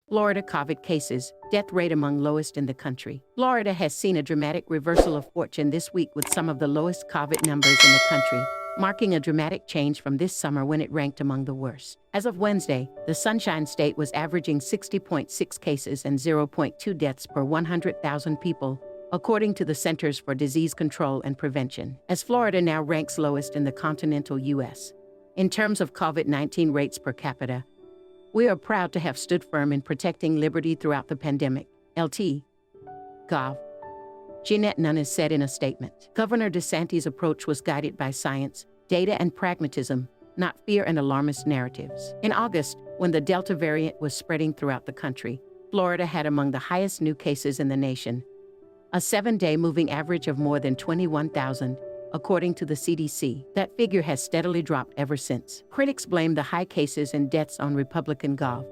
Florida COVID cases, death rate among lowest in the country. Florida has seen a dramatic reversal of fortune this week with some of the lowest COVID numbers in the country, marking a dramatic change from this summer when it ranked among the worst. As of Wednesday, the Sunshine State was averaging 60.6 cases and 0.2 deaths per 100,000 people, according to the Centers for Disease Control and Prevention, as Florida now ranks lowest in the continental U.S. In terms of COVID-19 rates per capita, we are proud to have stood firm in protecting liberty throughout the pandemic, LT. Gov. Jeanette Nunes said in a statement. Governor DeSantis' approach was guided by science, data, and pragmatism, not fear and alarmist narratives. In August, when the Delta variant was spreading throughout the country, Florida had among the highest new cases in the nation, a 7-day moving average of more than 21,000, according to the CDC. That figure has steadily dropped ever since. Critics blame the high cases and deaths on Republican Gov.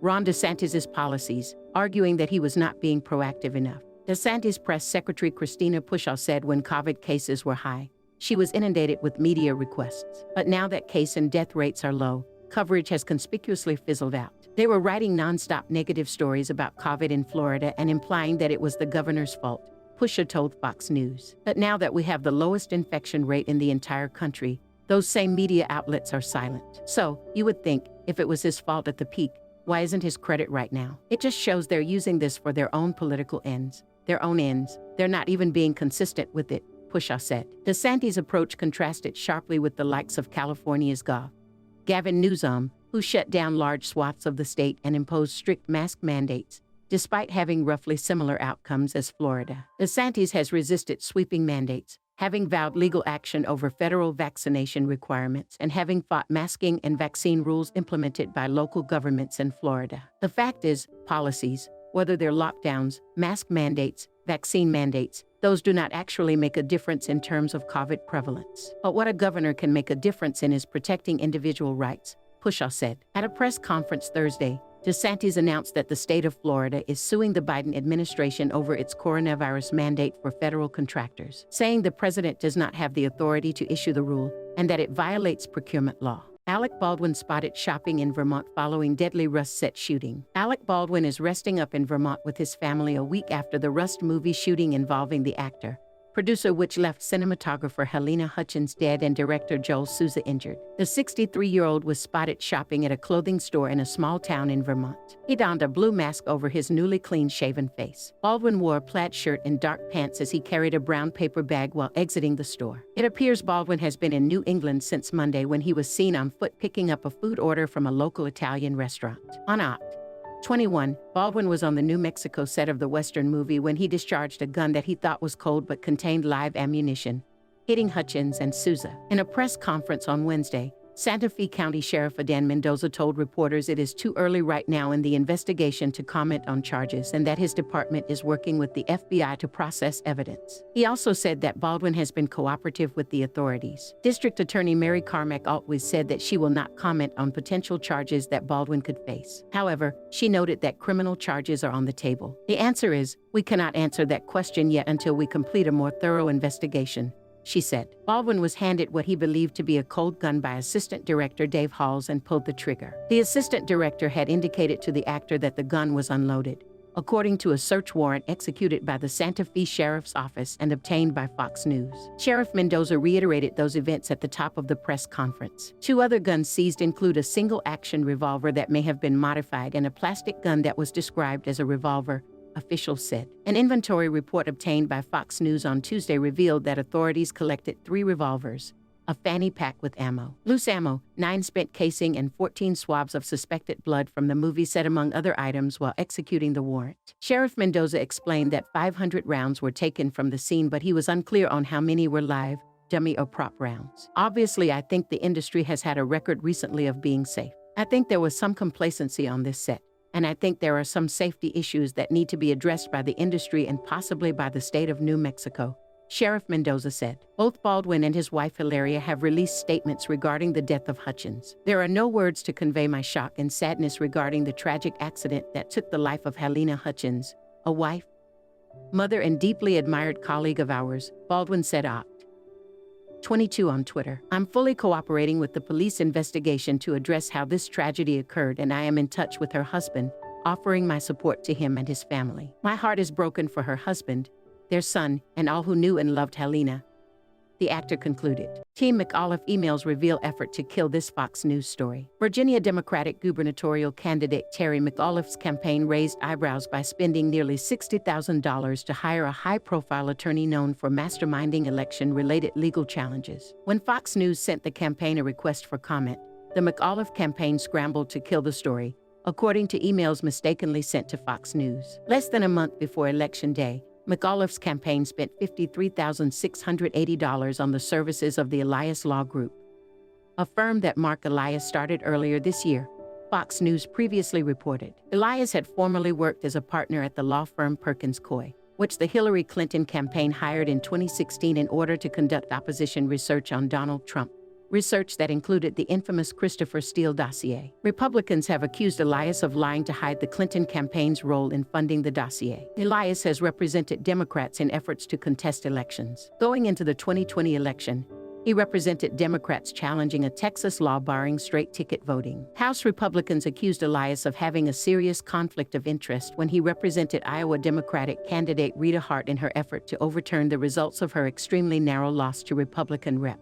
Ron DeSantis' policies, arguing that he was not being proactive enough. DeSantis Press Secretary Christina Pushaw said when COVID cases were high, she was inundated with media requests. But now that case and death rates are low, coverage has conspicuously fizzled out. They were writing nonstop negative stories about COVID in Florida and implying that it was the governor's fault, Pushaw told Fox News. But now that we have the lowest infection rate in the entire country, those same media outlets are silent. So, you would think, if it was his fault at the peak, why isn't his credit right now? It just shows they're using this for their own political ends. Their own ends. They're not even being consistent with it, Pushaw said. DeSantis' approach contrasted sharply with the likes of California's Gov. Gavin Newsom, who shut down large swaths of the state and imposed strict mask mandates, despite having roughly similar outcomes as Florida. DeSantis has resisted sweeping mandates, having vowed legal action over federal vaccination requirements and having fought masking and vaccine rules implemented by local governments in Florida. The fact is, policies, whether they're lockdowns, mask mandates, vaccine mandates, those do not actually make a difference in terms of COVID prevalence. But what a governor can make a difference in is protecting individual rights, Pushaw said. At a press conference Thursday, DeSantis announced that the state of Florida is suing the Biden administration over its coronavirus mandate for federal contractors, saying the president does not have the authority to issue the rule and that it violates procurement law. Alec Baldwin spotted shopping in Vermont following deadly Rust set shooting. Alec Baldwin is resting up in Vermont with his family a week after the Rust movie shooting involving the actor, producer, which left cinematographer Helena Hutchins dead and director Joel Souza injured. The 63-year-old was spotted shopping at a clothing store in a small town in Vermont. He donned a blue mask over his newly clean-shaven face. Baldwin wore a plaid shirt and dark pants as he carried a brown paper bag while exiting the store. It appears Baldwin has been in New England since Monday when he was seen on foot picking up a food order from a local Italian restaurant. On Oct. 21, Baldwin was on the New Mexico set of the Western movie when he discharged a gun that he thought was cold but contained live ammunition, hitting Hutchins and Souza. In a press conference on Wednesday, Santa Fe County Sheriff Adan Mendoza told reporters it is too early right now in the investigation to comment on charges and that his department is working with the FBI to process evidence. He also said that Baldwin has been cooperative with the authorities. District Attorney Mary Carmack Altwiz said that she will not comment on potential charges that Baldwin could face. However, she noted that criminal charges are on the table. The answer is, we cannot answer that question yet until we complete a more thorough investigation, she said. Baldwin was handed what he believed to be a cold gun by Assistant Director Dave Halls and pulled the trigger. The assistant director had indicated to the actor that the gun was unloaded, according to a search warrant executed by the Santa Fe Sheriff's Office and obtained by Fox News. Sheriff Mendoza reiterated those events at the top of the press conference. 2 other guns seized include a single-action revolver that may have been modified and a plastic gun that was described as a revolver, officials said. An inventory report obtained by Fox News on Tuesday revealed that authorities collected 3 revolvers, a fanny pack with ammo, loose ammo, 9 spent casing, and 14 swabs of suspected blood from the movie set among other items while executing the warrant. Sheriff Mendoza explained that 500 rounds were taken from the scene, but he was unclear on how many were live, dummy, or prop rounds. Obviously, I think the industry has had a record recently of being safe. I think there was some complacency on this set. And I think there are some safety issues that need to be addressed by the industry and possibly by the state of New Mexico, Sheriff Mendoza said. Both Baldwin and his wife Hilaria have released statements regarding the death of Hutchins. There are no words to convey my shock and sadness regarding the tragic accident that took the life of Helena Hutchins, a wife, mother, and deeply admired colleague of ours, Baldwin said Oct. 22 on Twitter. I'm fully cooperating with the police investigation to address how this tragedy occurred, and I am in touch with her husband, offering my support to him and his family. My heart is broken for her husband, their son, and all who knew and loved Helena," the actor concluded. Team McAuliffe emails reveal effort to kill this Fox News story. Virginia Democratic gubernatorial candidate Terry McAuliffe's campaign raised eyebrows by spending nearly $60,000 to hire a high-profile attorney known for masterminding election-related legal challenges. When Fox News sent the campaign a request for comment, the McAuliffe campaign scrambled to kill the story, according to emails mistakenly sent to Fox News. Less than a month before Election Day, McAuliffe's campaign spent $53,680 on the services of the Elias Law Group, a firm that Mark Elias started earlier this year, Fox News previously reported. Elias had formerly worked as a partner at the law firm Perkins Coie, which the Hillary Clinton campaign hired in 2016 in order to conduct opposition research on Donald Trump, research that included the infamous Christopher Steele dossier. Republicans have accused Elias of lying to hide the Clinton campaign's role in funding the dossier. Elias has represented Democrats in efforts to contest elections. Going into the 2020 election, he represented Democrats challenging a Texas law barring straight-ticket voting. House Republicans accused Elias of having a serious conflict of interest when he represented Iowa Democratic candidate Rita Hart in her effort to overturn the results of her extremely narrow loss to Republican Rep.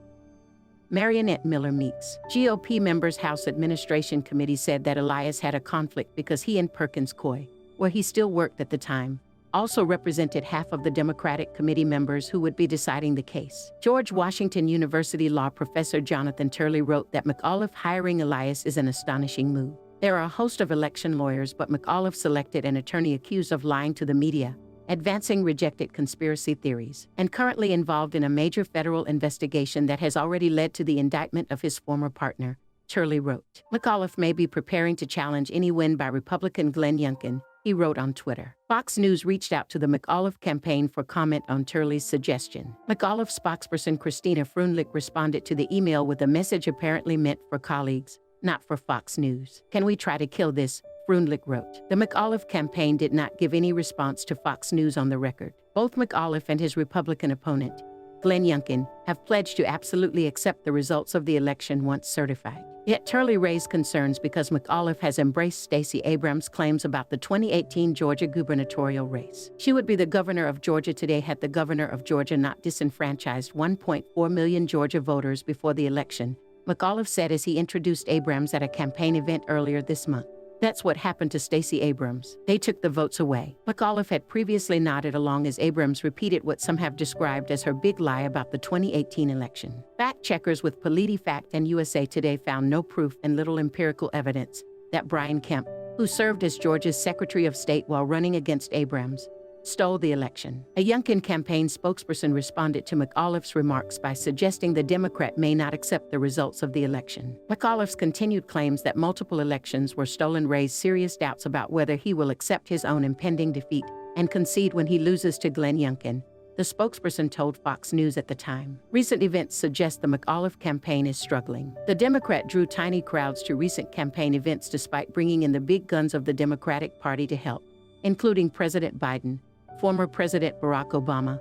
Marionette Miller Meeks. GOP members' House Administration Committee said that Elias had a conflict because he and Perkins Coie, where he still worked at the time, also represented half of the Democratic committee members who would be deciding the case. George Washington University law professor Jonathan Turley wrote that McAuliffe hiring Elias is an astonishing move. There are a host of election lawyers, but McAuliffe selected an attorney accused of lying to the media, advancing rejected conspiracy theories, and currently involved in a major federal investigation that has already led to the indictment of his former partner, Turley wrote. McAuliffe may be preparing to challenge any win by Republican Glenn Youngkin, he wrote on Twitter. Fox News reached out to the McAuliffe campaign for comment on Turley's suggestion. McAuliffe spokesperson Christina Freundlich responded to the email with a message apparently meant for colleagues, not for Fox News. "Can we try to kill this?" Freundlich wrote. The McAuliffe campaign did not give any response to Fox News on the record. Both McAuliffe and his Republican opponent, Glenn Youngkin, have pledged to absolutely accept the results of the election once certified. Yet Turley raised concerns because McAuliffe has embraced Stacey Abrams' claims about the 2018 Georgia gubernatorial race. She would be the governor of Georgia today had the governor of Georgia not disenfranchised 1.4 million Georgia voters before the election, McAuliffe said as he introduced Abrams at a campaign event earlier this month. That's what happened to Stacey Abrams. They took the votes away. McAuliffe had previously nodded along as Abrams repeated what some have described as her big lie about the 2018 election. Fact-checkers with PolitiFact and USA Today found no proof and little empirical evidence that Brian Kemp, who served as Georgia's Secretary of State while running against Abrams, stole the election. A Youngkin campaign spokesperson responded to McAuliffe's remarks by suggesting the Democrat may not accept the results of the election. McAuliffe's continued claims that multiple elections were stolen raise serious doubts about whether he will accept his own impending defeat and concede when he loses to Glenn Youngkin, the spokesperson told Fox News at the time. Recent events suggest the McAuliffe campaign is struggling. The Democrat drew tiny crowds to recent campaign events despite bringing in the big guns of the Democratic Party to help, including President Biden, former President Barack Obama,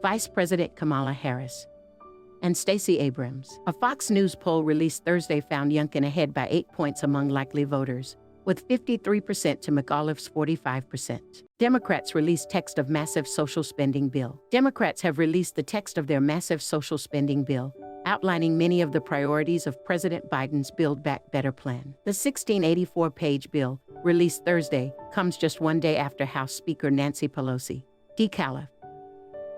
Vice President Kamala Harris, and Stacey Abrams. A Fox News poll released Thursday found Youngkin ahead by 8 points among likely voters, with 53% to McAuliffe's 45%. Democrats released text of massive social spending bill. Democrats have released the text of their massive social spending bill, outlining many of the priorities of President Biden's Build Back Better plan. The 1684-page bill, released Thursday, comes just one day after House Speaker Nancy Pelosi, DCALF,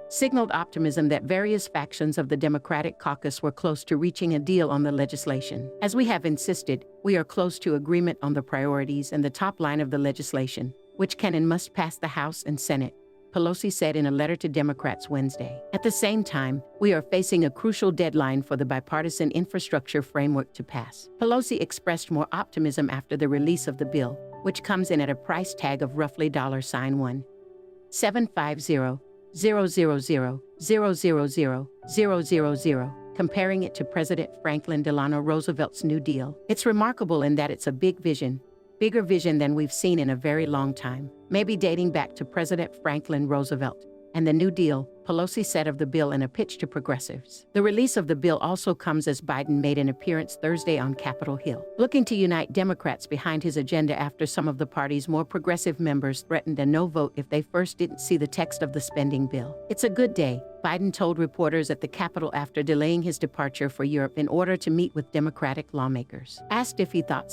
signaled optimism that various factions of the Democratic caucus were close to reaching a deal on the legislation. As we have insisted, we are close to agreement on the priorities and the top line of the legislation, which can and must pass the House and Senate, Pelosi said in a letter to Democrats Wednesday. At the same time, we are facing a crucial deadline for the bipartisan infrastructure framework to pass. Pelosi expressed more optimism after the release of the bill, which comes in at a price tag of roughly $1,750,000,000,000,000,000, comparing it to President Franklin Delano Roosevelt's New Deal. It's remarkable in that it's a big vision, bigger vision than we've seen in a very long time, maybe dating back to President Franklin Roosevelt and the New Deal, Pelosi said of the bill in a pitch to progressives. The release of the bill also comes as Biden made an appearance Thursday on Capitol Hill, looking to unite Democrats behind his agenda after some of the party's more progressive members threatened a no vote if they first didn't see the text of the spending bill. "It's a good day," Biden told reporters at the Capitol after delaying his departure for Europe in order to meet with Democratic lawmakers. Asked if he thought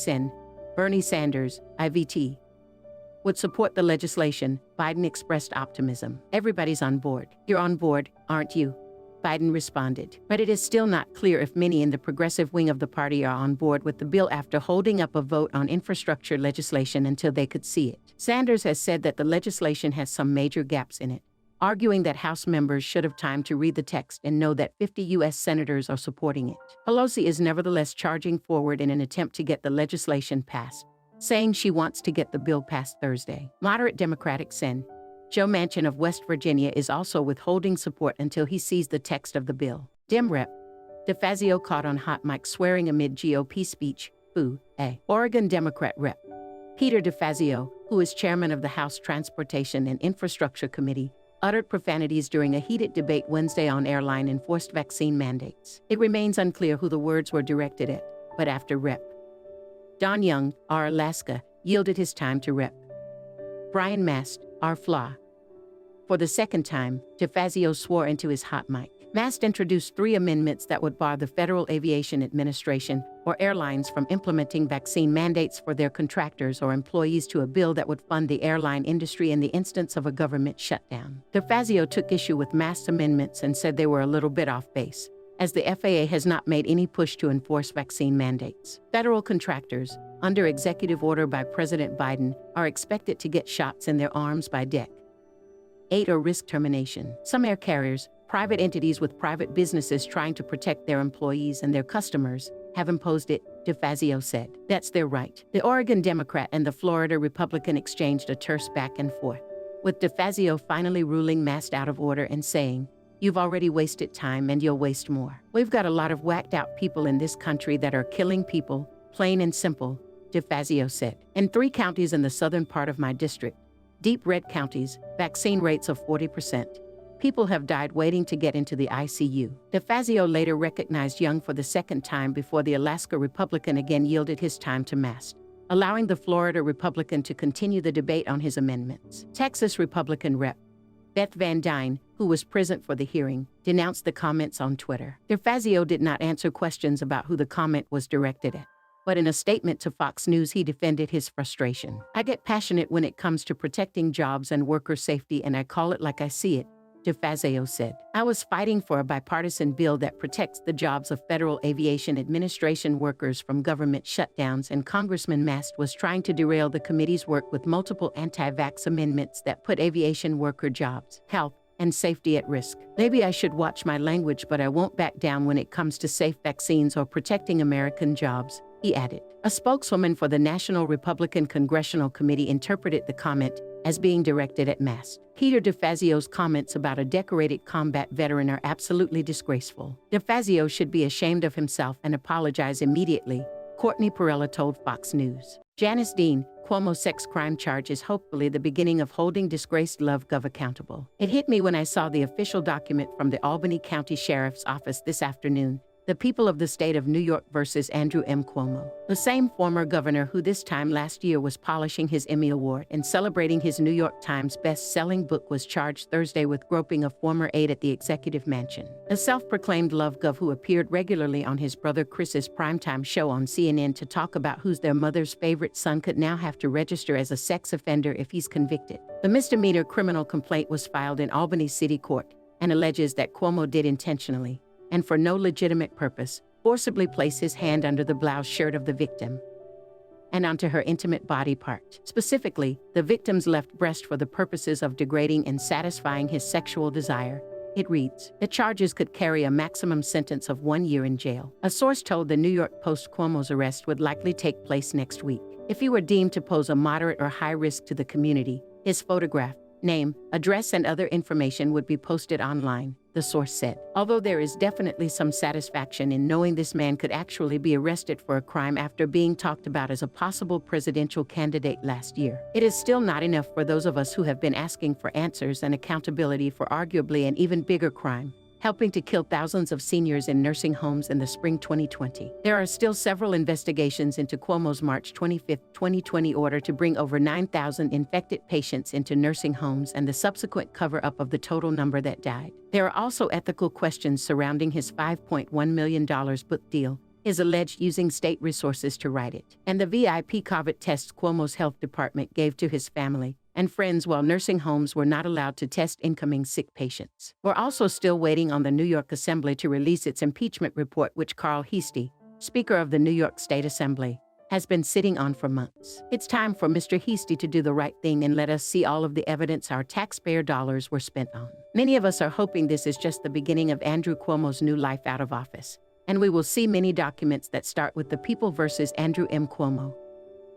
Bernie Sanders, IVT, would support the legislation, Biden expressed optimism. "Everybody's on board. You're on board, aren't you?" Biden responded. But it is still not clear if many in the progressive wing of the party are on board with the bill after holding up a vote on infrastructure legislation until they could see it. Sanders has said that the legislation has some major gaps in it, arguing that House members should have time to read the text and know that 50 U.S. senators are supporting it. Pelosi is nevertheless charging forward in an attempt to get the legislation passed, saying she wants to get the bill passed Thursday. Moderate Democratic Sen. Joe Manchin of West Virginia is also withholding support until he sees the text of the bill. Dem Rep. DeFazio caught on hot mic swearing amid GOP speech. Oregon Democrat Rep. Peter DeFazio, who is chairman of the House Transportation and Infrastructure Committee, uttered profanities during a heated debate Wednesday on airline-enforced vaccine mandates. It remains unclear who the words were directed at, but after Rep. Don Young, R. Alaska, yielded his time to Rep. Brian Mast, R. Flaw. For the second time, DeFazio swore into his hot mic. Mast introduced 3 amendments that would bar the Federal Aviation Administration or airlines from implementing vaccine mandates for their contractors or employees to a bill that would fund the airline industry in the instance of a government shutdown. DeFazio took issue with Mast's amendments and said they were a little bit off base, as the FAA has not made any push to enforce vaccine mandates. Federal contractors, under executive order by President Biden, are expected to get shots in their arms by DEC 8 or risk termination. Some air carriers, private entities with private businesses trying to protect their employees and their customers, have imposed it, DeFazio said. That's their right. The Oregon Democrat and the Florida Republican exchanged a terse back and forth, with DeFazio finally ruling Mast out of order and saying, "You've already wasted time and you'll waste more. We've got a lot of whacked out people in this country that are killing people, plain and simple," DeFazio said. "In 3 counties in the southern part of my district, deep red counties, vaccine rates of 40%. People have died waiting to get into the ICU." DeFazio later recognized Young for the second time before the Alaska Republican again yielded his time to Mast, allowing the Florida Republican to continue the debate on his amendments. Texas Republican Rep. Beth Van Dyne, who was present for the hearing, denounced the comments on Twitter. DeFazio did not answer questions about who the comment was directed at, but in a statement to Fox News he defended his frustration. "I get passionate when it comes to protecting jobs and worker safety, and I call it like I see it," DeFazio said. "I was fighting for a bipartisan bill that protects the jobs of Federal Aviation Administration workers from government shutdowns, and Congressman Mast was trying to derail the committee's work with multiple anti-vax amendments that put aviation worker jobs, health, and safety at risk. Maybe I should watch my language, but I won't back down when it comes to safe vaccines or protecting American jobs," he added. A spokeswoman for the National Republican Congressional Committee interpreted the comment as being directed at Mast. "Peter DeFazio's comments about a decorated combat veteran are absolutely disgraceful. DeFazio should be ashamed of himself and apologize immediately," Courtney Perella told Fox News. Janice Dean, Cuomo's sex crime charge is hopefully the beginning of holding disgraced Love Gov accountable. "It hit me when I saw the official document from the Albany County Sheriff's Office this afternoon. The people of the state of New York versus Andrew M. Cuomo, the same former governor who this time last year was polishing his Emmy Award and celebrating his New York Times best-selling book, was charged Thursday with groping a former aide at the executive mansion. The self-proclaimed Love Gov, who appeared regularly on his brother Chris's primetime show on CNN to talk about who's their mother's favorite son, could now have to register as a sex offender if he's convicted. The misdemeanor criminal complaint was filed in Albany City Court and alleges that Cuomo did intentionally, and for no legitimate purpose, forcibly place his hand under the blouse shirt of the victim and onto her intimate body part, specifically the victim's left breast, for the purposes of degrading and satisfying his sexual desire. It reads, the charges could carry a maximum sentence of 1 year in jail. A source told the New York Post Cuomo's arrest would likely take place next week. If he were deemed to pose a moderate or high risk to the community, his photograph, name, address, and other information would be posted online. the source said. Although there is definitely some satisfaction in knowing this man could actually be arrested for a crime after being talked about as a possible presidential candidate last year, it is still not enough for those of us who have been asking for answers and accountability for arguably an even bigger crime, helping to kill thousands of seniors in nursing homes in the spring 2020. There are still several investigations into Cuomo's March 25, 2020 order to bring over 9,000 infected patients into nursing homes and the subsequent cover-up of the total number that died. There are also ethical questions surrounding his $5.1 million book deal, his alleged using state resources to write it, and the VIP COVID tests Cuomo's health department gave to his family and friends while nursing homes were not allowed to test incoming sick patients. We're also still waiting on the New York Assembly to release its impeachment report, which Carl Heastie, Speaker of the New York State Assembly, has been sitting on for months. It's time for Mr. Heastie to do the right thing and let us see all of the evidence our taxpayer dollars were spent on. Many of us are hoping this is just the beginning of Andrew Cuomo's new life out of office, and we will see many documents that start with the people versus Andrew M. Cuomo,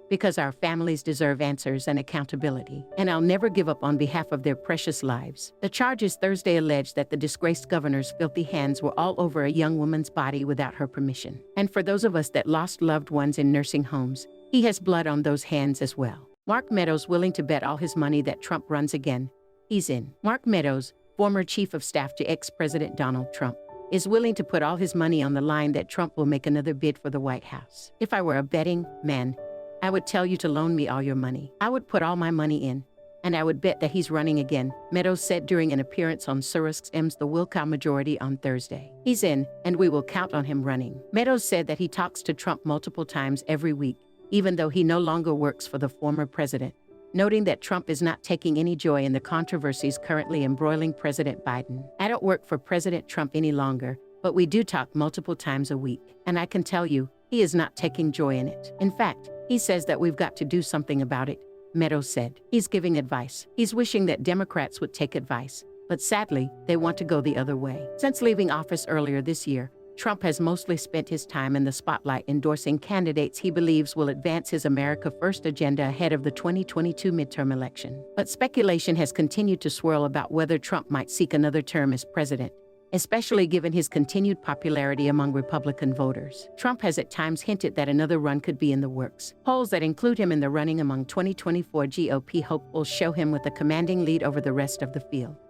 because our families deserve answers and accountability, and I'll never give up on behalf of their precious lives. The charges Thursday alleged that the disgraced governor's filthy hands were all over a young woman's body without her permission. And for those of us that lost loved ones in nursing homes, he has blood on those hands as well. Mark Meadows willing to bet all his money that Trump runs again. He's in. Mark Meadows, former chief of staff to ex-President Donald Trump, is willing to put all his money on the line that Trump will make another bid for the White House. If I were a betting man, I would tell you to loan me all your money. I would put all my money in, and I would bet that he's running again, Meadows said during an appearance on Sirius XM's The Wilcow Majority on Thursday. He's in, and we will count on him running. Meadows said that he talks to Trump multiple times every week, even though he no longer works for the former president, noting that Trump is not taking any joy in the controversies currently embroiling President Biden. I don't work for President Trump any longer, but we do talk multiple times a week, and I can tell you, he is not taking joy in it. In fact, he says that we've got to do something about it, Meadows said. He's giving advice. He's wishing that Democrats would take advice, but sadly, they want to go the other way. Since leaving office earlier this year, Trump has mostly spent his time in the spotlight endorsing candidates he believes will advance his America First agenda ahead of the 2022 midterm election. But speculation has continued to swirl about whether Trump might seek another term as president, especially given his continued popularity among Republican voters. Trump has at times hinted that another run could be in the works. Polls that include him in the running among 2024 GOP hopefuls show him with a commanding lead over the rest of the field.